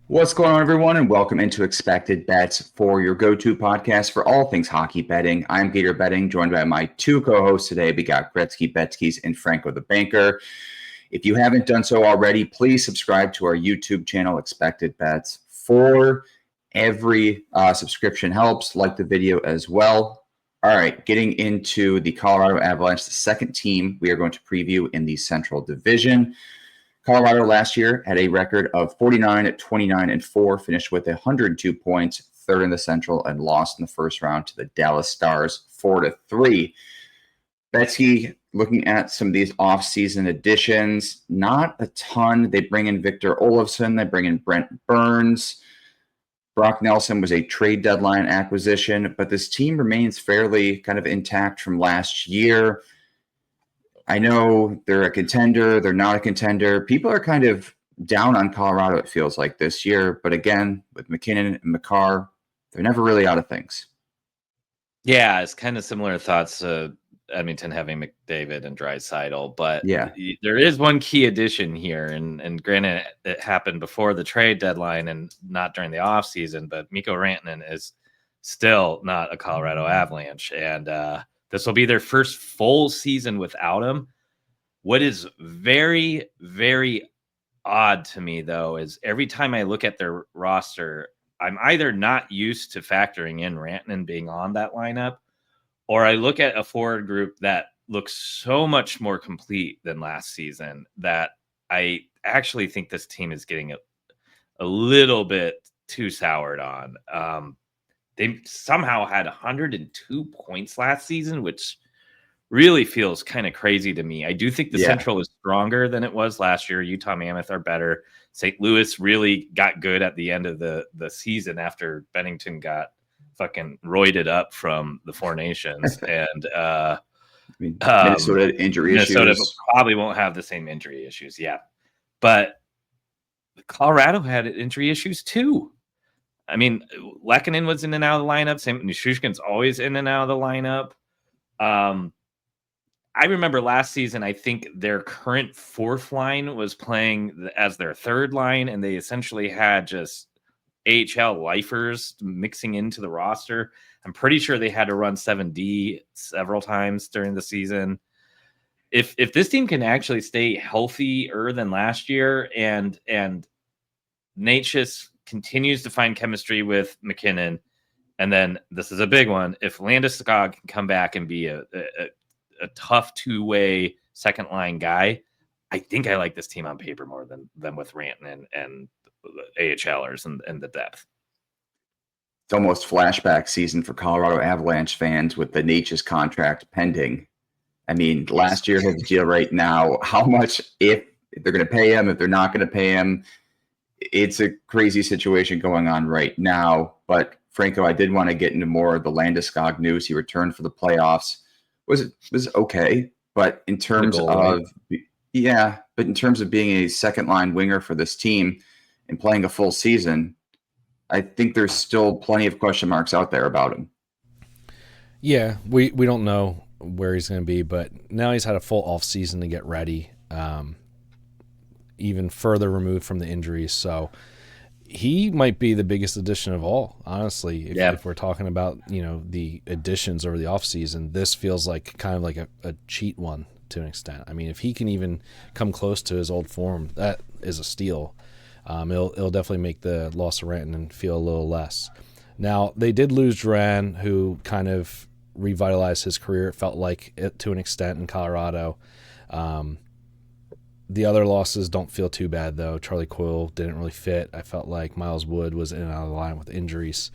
What's going on, everyone, and welcome into Expected Bets for your go-to podcast for all things hockey betting. I'm Gator Betting, joined by my two co-hosts today. We got Gretzky Betskis and Franco the Banker. If you haven't done so already, please subscribe to our YouTube channel, Expected Bets. For every subscription helps. Like the video as well. All right, getting into the Colorado Avalanche, the second team we are going to preview in the Central Division. Colorado last year had a record of 49-29-4, finished with 102 points, third in the Central, and lost in the first round to the Dallas Stars 4-3. Betsy, looking at some of these offseason additions, not a ton. They bring in Victor Olofsson, they bring in Brent Burns. Brock Nelson was a trade deadline acquisition, but this team remains fairly kind of intact from last year. I know they're a contender. They're not a contender. People are kind of down on Colorado, it feels like, this year. But again, with McKinnon and Makar, they're never really out of things. Yeah, it's kind of similar thoughts to Edmonton having McDavid and Draisaitl, but yeah, there is one key addition here, and granted, it happened before the trade deadline and not during the offseason, but Mikko Rantanen is still not a Colorado Avalanche, and this will be their first full season without him. What is very, very odd to me, though, is every time I look at their roster, I'm either not used to factoring in Rantanen being on that lineup, or I look at a forward group that looks so much more complete than last season that I actually think this team is getting a little bit too soured on. They somehow had 102 points last season, which really feels kind of crazy to me. I do think the Central is stronger than it was last year. Utah Mammoth are better. St. Louis really got good at the end of the season after Bennington got fucking roided up from the Four Nations. And Minnesota injury Minnesota issues. probably won't have the same injury issues. Yeah. But Colorado had injury issues too. I mean, Lehkonen was in and out of the lineup. Same Nichushkin's always in and out of the lineup. I remember last season, I think their current fourth line was playing as their third line, and they essentially had just AHL lifers mixing into the roster. I'm pretty sure they had to run 7D several times during the season. If this team can actually stay healthier than last year, and Natchez continues to find chemistry with McKinnon, and then this is a big one, if Landeskog can come back and be a tough two-way second line guy, I think I like this team on paper more than with Rantanen and AHLers and the depth. It's almost flashback season for Colorado Avalanche fans with the Natchez contract pending. I mean, last year has a deal right now. How much, if they're going to pay him, if they're not going to pay him, it's a crazy situation going on right now. But Franco, I did want to get into more of the Landeskog news. He returned for the playoffs. Was okay, but in terms of being a second line winger for this team and playing a full season, I think there's still plenty of question marks out there about him. Yeah, we don't know where he's going to be, but now he's had a full off season to get ready, even further removed from the injuries. So he might be the biggest addition of all, honestly. If we're talking about, the additions over the offseason, this feels like kind of like a cheat one to an extent. I mean, if he can even come close to his old form, that is a steal. It'll definitely make the loss of Rantanen feel a little less. Now, they did lose Duran, who kind of revitalized his career, it felt like, to an extent in Colorado. The other losses don't feel too bad, though. Charlie Coyle didn't really fit. I felt like Miles Wood was in and out of the line with injuries.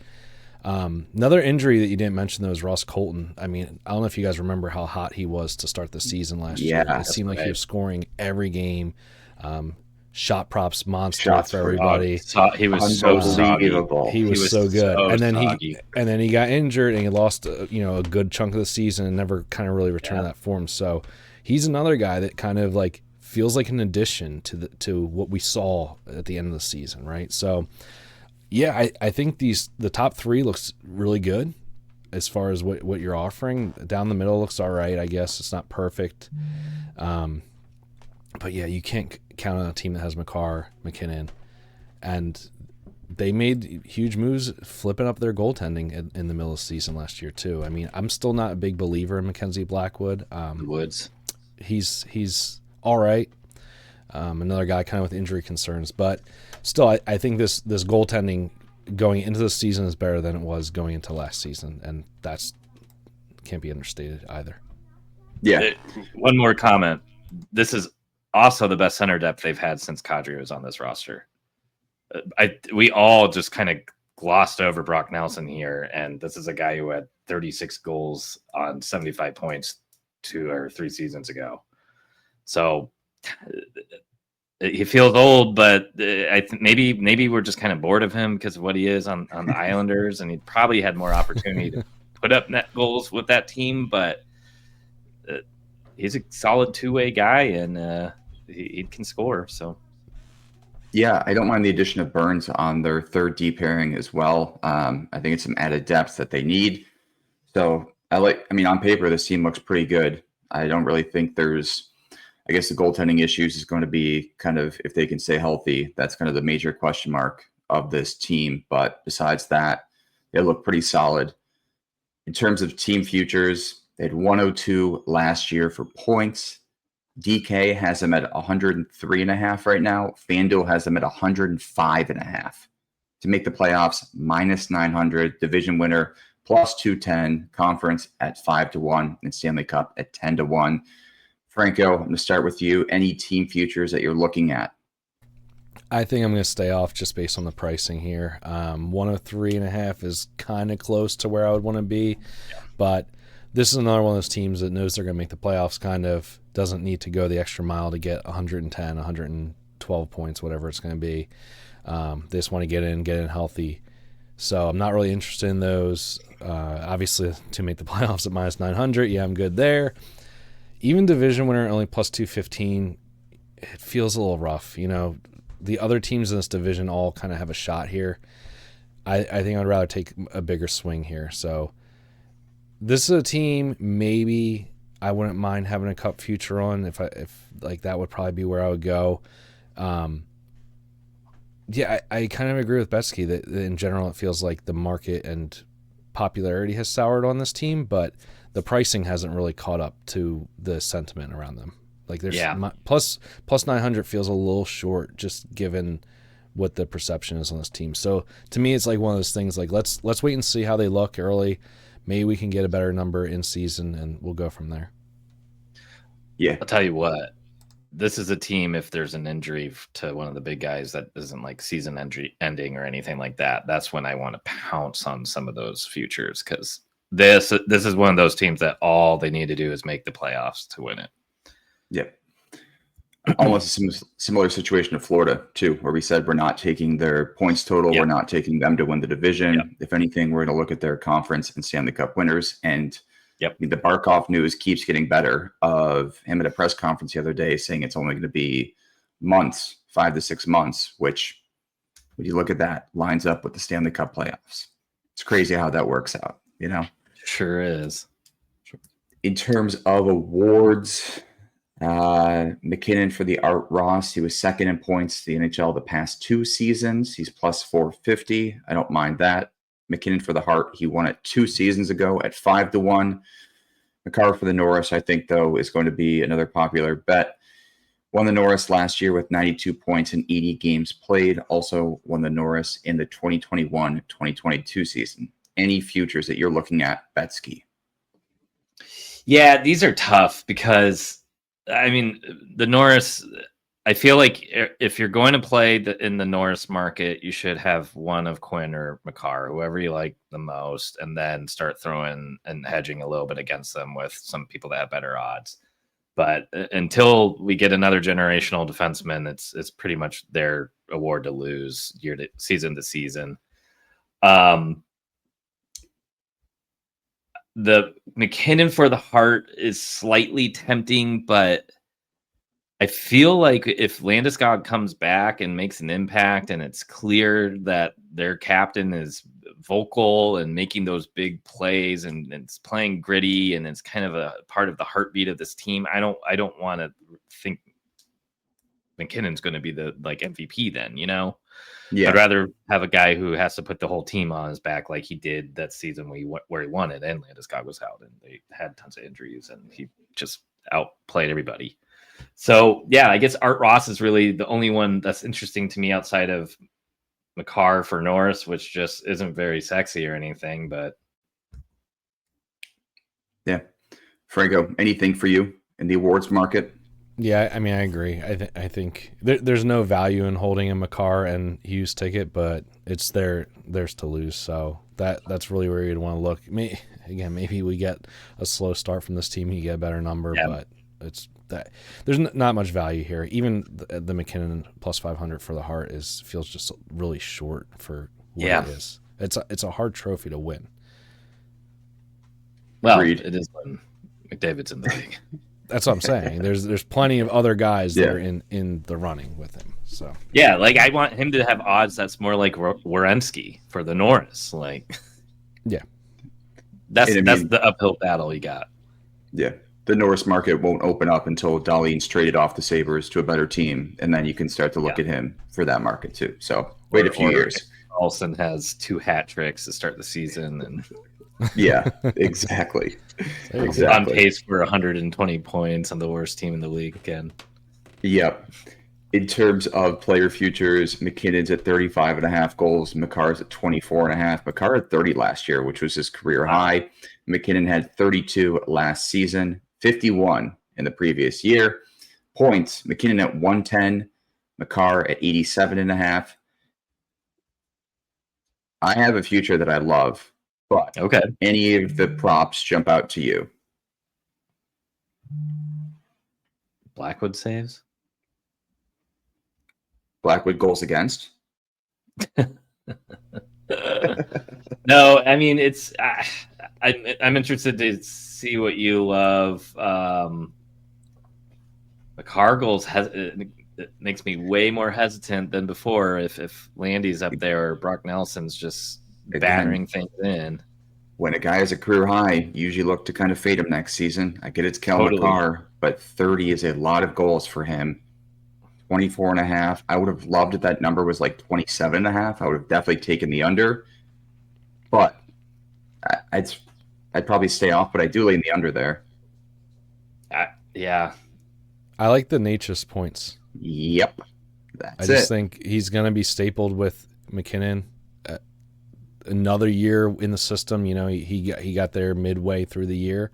Another injury that you didn't mention, though, is Ross Colton. I mean, I don't know if you guys remember how hot he was to start the season last year. It seemed like he was scoring every game. Shot props monster for everybody. He was so unbelievable. He was so good. And then he got injured and he lost a good chunk of the season and never kind of really returned that form. So he's another guy that kind of like feels like an addition to what we saw at the end of the season, right? So yeah, I think the top three looks really good as far as what you're offering. Down the middle looks all right, I guess. It's not perfect. But yeah, you can't count on a team that has Makar, McKinnon, and they made huge moves flipping up their goaltending in the middle of the season last year too. I mean, I'm still not a big believer in Mackenzie Blackwood. Woods. He's all right. Another guy kind of with injury concerns, but still, I think this goaltending going into the season is better than it was going into last season, and that's can't be understated either. Yeah. One more comment. This is also the best center depth they've had since Kadri was on this roster. We all just kind of glossed over Brock Nelson here, and this is a guy who had 36 goals on 75 points 2 or 3 seasons ago. So he feels old, but I think maybe we're just kind of bored of him because of what he is on the Islanders, and he probably had more opportunity to put up net goals with that team, but he's a solid two-way guy, and he can score. So, yeah, I don't mind the addition of Burns on their third D pairing as well. I think it's some added depth that they need. So on paper, this team looks pretty good. I don't really think I guess the goaltending issues is going to be kind of, if they can stay healthy, that's kind of the major question mark of this team. But besides that, they look pretty solid. In terms of team futures, they had 102 last year for points. DK has them at 103.5 right now. FanDuel has them at 105.5 to make the playoffs. -900, division winner +210, conference at 5-1, and Stanley Cup at 10-1. Franco, I'm going to start with you. Any team futures that you're looking at? I think I'm going to stay off just based on the pricing here. 103.5 is kind of close to where I would want to be, but this is another one of those teams that knows they're going to make the playoffs, kind of doesn't need to go the extra mile to get 110, 112 points, whatever it's going to be. They just want to get in healthy. So I'm not really interested in those. Obviously, to make the playoffs at -900, yeah, I'm good there. Even division winner only +215, it feels a little rough. You know, the other teams in this division all kind of have a shot here. I think I'd rather take a bigger swing here. So this is a team maybe I wouldn't mind having a cup future on if like that would probably be where I would go. Yeah, I kind of agree with Betsky that in general it feels like the market and popularity has soured on this team, but the pricing hasn't really caught up to the sentiment around them. Like there's plus 900 feels a little short just given what the perception is on this team. So to me, it's like one of those things like let's wait and see how they look early. Maybe we can get a better number in season and we'll go from there. Yeah. I'll tell you what, this is a team, if there's an injury to one of the big guys that isn't like season ending or anything like that, that's when I want to pounce on some of those futures, because this is one of those teams that all they need to do is make the playoffs to win it. Yep. Almost a similar situation to Florida, too, where we said we're not taking their points total. Yep. We're not taking them to win the division. Yep. If anything, we're going to look at their conference and Stanley Cup winners. And the Barkov news keeps getting better, of him at a press conference the other day saying it's only going to be months, 5 to 6 months, which, when you look at that, lines up with the Stanley Cup playoffs. It's crazy how that works out, you know? Sure is. In terms of awards, McKinnon for the Art Ross, he was second in points the NHL the past 2 seasons. He's +450. I don't mind that. McKinnon for the Hart, he won it 2 seasons ago at 5-1. Makar for the Norris, I think, though, is going to be another popular bet. Won the Norris last year with 92 points in 80 games played. Also won the Norris in the 2021-2022 season. Any futures that you're looking at, Betsky? Yeah, these are tough because, I mean, the Norris, I feel like if you're going to play in the Norris market, you should have one of Quinn or Makar, whoever you like the most, and then start throwing and hedging a little bit against them with some people that have better odds. But until we get another generational defenseman, it's pretty much their award to lose season to season. The McKinnon for the Hart is slightly tempting, but I feel like if Landeskog comes back and makes an impact, and it's clear that their captain is vocal and making those big plays and it's playing gritty and it's kind of a part of the heartbeat of this team, I don't want to think McKinnon's going to be the MVP then, you know? Yeah. I'd rather have a guy who has to put the whole team on his back like he did that season where he won it, and Landeskog was out, and they had tons of injuries, and he just outplayed everybody. So, yeah, I guess Art Ross is really the only one that's interesting to me outside of Makar for Norris, which just isn't very sexy or anything, but yeah. Franco, anything for you in the awards market? Yeah, I mean, I agree. I think there's no value in holding a Makar and Hughes ticket, but it's theirs to lose. So that's really where you'd want to look. Maybe we get a slow start from this team, you get a better number, but it's that there's not much value here. Even the McKinnon plus 500 for the Hart feels just really short for what it is. It's a hard trophy to win. Well, it is when McDavid's in the league. That's what I'm saying. There's plenty of other guys that are in the running with him. So yeah, like I want him to have odds that's more like Werenski for the Norris. Like, yeah, that's the uphill battle he got. Yeah, the Norris market won't open up until Dahlin's traded off the Sabres to a better team, and then you can start to look at him for that market too. So wait a few years. Olsen has 2 hat tricks to start the season, and yeah, exactly. On pace for 120 points on the worst team in the league again. Yep. In terms of player futures, McKinnon's at 35.5 goals. Makar's at 24.5. Makar had 30 last year, which was his career high. McKinnon had 32 last season, 51 in the previous year. Points, McKinnon at 110, Makar at 87.5. I have a future that I love. But any of the props jump out to you? Blackwood saves? Blackwood goals against? No, I mean, it's I'm interested to see what you love. Makar goals it makes me way more hesitant than before if Landy's up there or Brock Nelson's just battering things in. When a guy has a career high, you usually look to kind of fade him next season. I get it's Kel Makar, but 30 is a lot of goals for him. 24.5. I would have loved if that number was like 27.5. I would have definitely taken the under. But I'd probably stay off, but I do lean the under there. Yeah. I like the Natchez points. Yep. I just think he's going to be stapled with McKinnon. Another year in the system, you know, he got there midway through the year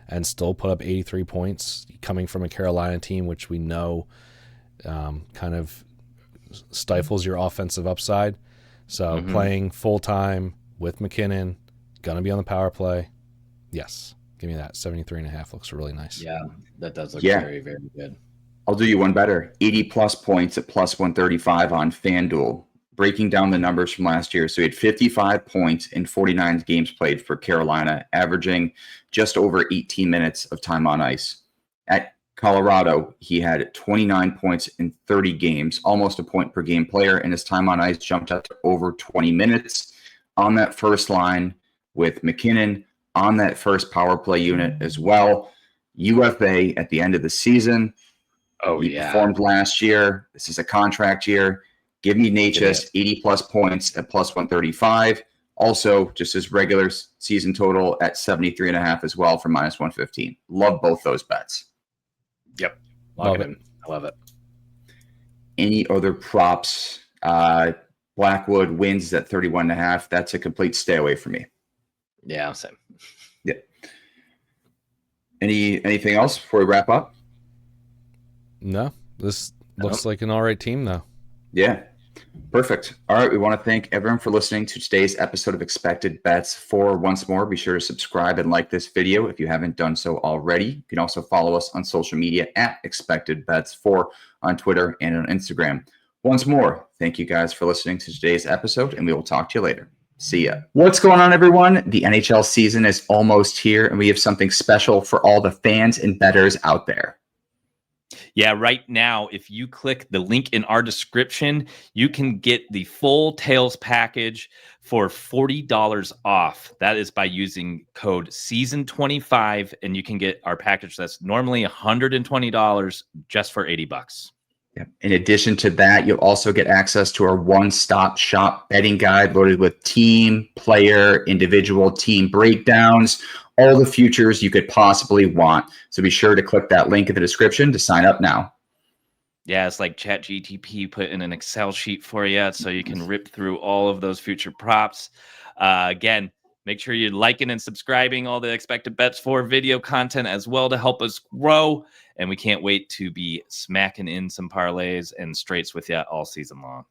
and still put up 83 points coming from a Carolina team, which we know kind of stifles your offensive upside. So playing full-time with McKinnon, going to be on the power play. Yes, give me that. 73.5 looks really nice. Yeah, that does look very, very good. I'll do you one better. 80-plus points at plus 135 on FanDuel. Breaking down the numbers from last year. So he had 55 points in 49 games played for Carolina, averaging just over 18 minutes of time on ice. At Colorado, he had 29 points in 30 games, almost a point per game player, and his time on ice jumped up to over 20 minutes. On that first line with McKinnon, on that first power play unit as well. UFA at the end of the season. He performed last year. This is a contract year. Give me Natchez 80-plus points at plus 135. Also, just his regular season total at 73.5 as well for minus 115. Love both those bets. Yep. Love it. I love it. Any other props? Blackwood wins at 31.5. That's a complete stay away from me. Yeah, same. Yeah. Anything else before we wrap up? No. This looks like an all right team, though. Yeah. Perfect. All right. We want to thank everyone for listening to today's episode of Expected Bets. Once more, be sure to subscribe and like this video if you haven't done so already. You can also follow us on social media at Expected Bets on Twitter and on Instagram. Once more, thank you guys for listening to today's episode, and we will talk to you later. See ya. What's going on, everyone? The NHL season is almost here, and we have something special for all the fans and bettors out there. Yeah, right now, if you click the link in our description, you can get the full Tails package for $40 off. That is by using code SEASON25, and you can get our package that's normally $120 just for $80. Yep. In addition to that, you'll also get access to our one-stop shop betting guide loaded with team, player, individual team breakdowns, all the futures you could possibly want. So be sure to click that link in the description to sign up now. Yeah, it's like ChatGTP put in an Excel sheet for you so you can rip through all of those future props. Again, make sure you're liking and subscribing all the Expected Bets for video content as well to help us grow. And we can't wait to be smacking in some parlays and straights with you all season long.